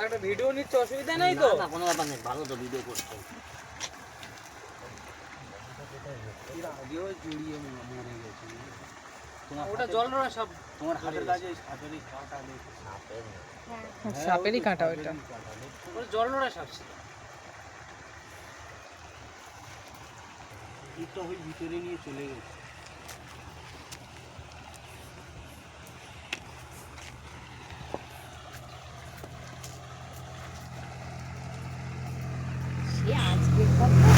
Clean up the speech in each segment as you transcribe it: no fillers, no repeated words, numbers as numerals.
একটা ভিডিও নিচ্ছে, অসুবিধা নাই তো? না কোনো ব্যাপার নেই, ভালো তো ভিডিও করছো। ওটা জল রোয়া সব তোমার হাতের কাছে সাপেরই কাঁটা নেই। সাপেরই কাঁটা ওইটা। ওটা জল রোয়া সব ছিল। ইটটা ওই ভিতরে নিয়ে চলে গেছে। সে আজকের কথা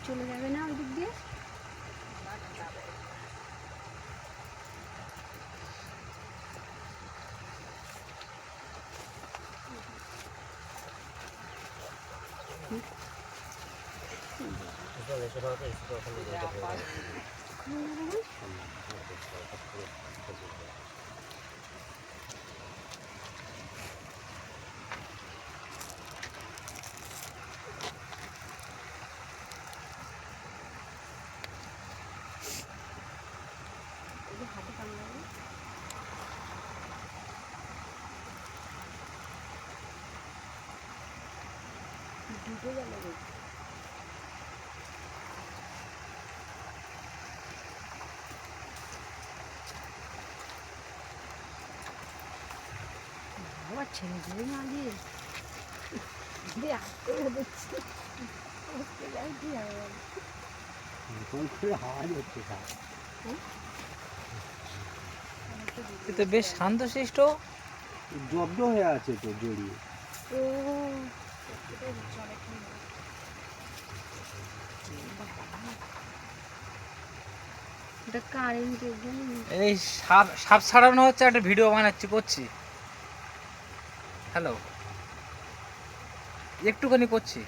চলে যাবে না ওই দিক দিয়ে। হাতে কামড়াবে দুটো গেল বাবা ছেড়ে দেবে না দিয়ে করে দিচ্ছি কিন্তু বেশ শান্তশিষ্ট, জব্দ হয়ে আছে তো জড়িয়ে। এটা কারেন্টের জন্য এই সাপ সাপ ছাড়ানো হচ্ছে, একটা ভিডিও বানাচ্ছি করছি। হ্যালো, একটুখানি করছি।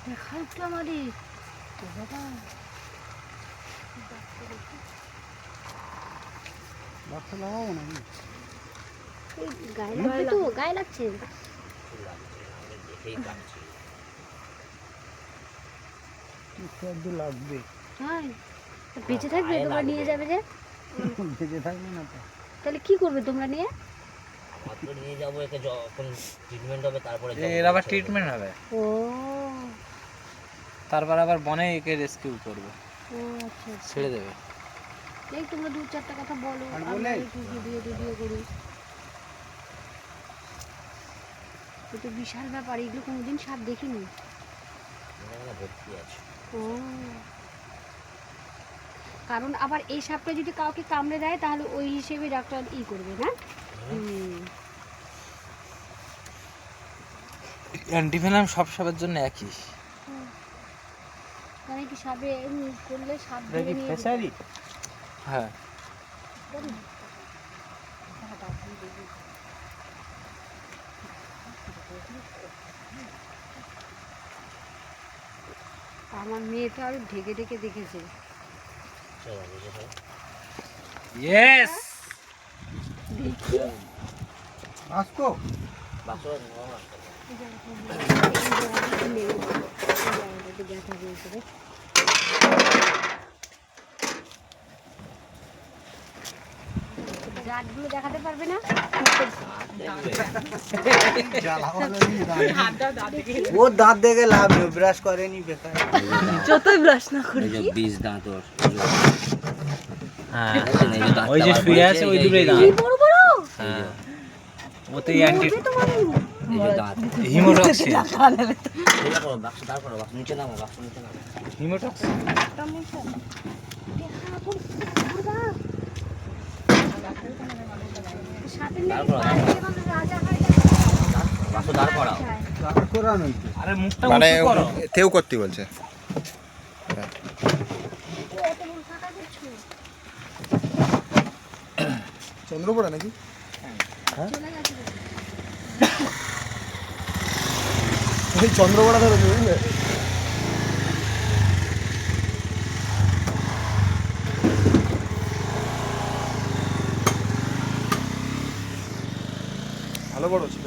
দেখা একটু আমাদের তো বাবা বাচ্চা লাগাবো না গায়ে লাগবে তো, গায়ে লাগছে। একটু লাগবে। হ্যাঁ বেঁচে থাকবে, তোমরা নিয়ে যাবে যে? ভেজে থাকবে না তো। তাহলে কি করবে তোমরা নিয়ে? মাত্র নিয়ে যাবো, একে যখন ট্রিটমেন্ট হবে তারপরে এর আবার ট্রিটমেন্ট হবে, ও তারপর আবার বনে একে রেস্কিউ করবে, ও আচ্ছা ছেড়ে দেবে। এই তোমরা দু চারটা কথা বলো, আর আমরা বলে? একটু ভিডিও করি। এটা বিশাল ব্যাপার, এগুলো কোনোদিন সাপ দেখিনি। ভর্তি আছে। ও কারণ আবার এই সাপটা যদি কাউকে কামড়ে দেয় তাহলে ওই হিসেবে ডাক্তার করবে না। অ্যান্টিভেনাম সব সাপের জন্য একই। মানে কি সাপে করলে সাপ এটা ধরে কি নিয়ে যেতে ফেসারি? হ্যাঁ, পারে? আমার মেয়ে তো আরো ঢেকে ঢেকে দেখেছে। ইয়েস। আসতো বাসন ব্যথা পেয়েছে রে। জাতগুলো দেখাতে পারবে না? ও দাঁত দেখে লাভ নেই, ব্রাশ করেনি বেকার। যতই ব্রাশ না করি। এই যে বীজ দাঁত ওর। হ্যাঁ, এই যে দাঁতটা ওই যে বার শুয়ে করেছে, আছে ওই এই দুটোই যে- দাঁত। কি বড় বড়? হ্যাঁ, ওতে অ্যান্টি এই যে দাঁত। হিমোটক্সিন। এই দেখো, বাক্স দাঁড় করো, বাক্স নিচে নামো, বাক্স নিচে নামো। হিমোটক্সিন। দাঁড় করো, বাক্স দাঁড় করাও। দাঁত করানোই তো। আরে মুখটা মানে উঁচু করো। তেও করতে বলছে। চন্দ্রপড়া নাকি? এই চন্দ্রপড়া ধরে বুঝলে? ভালো বড় ছিল।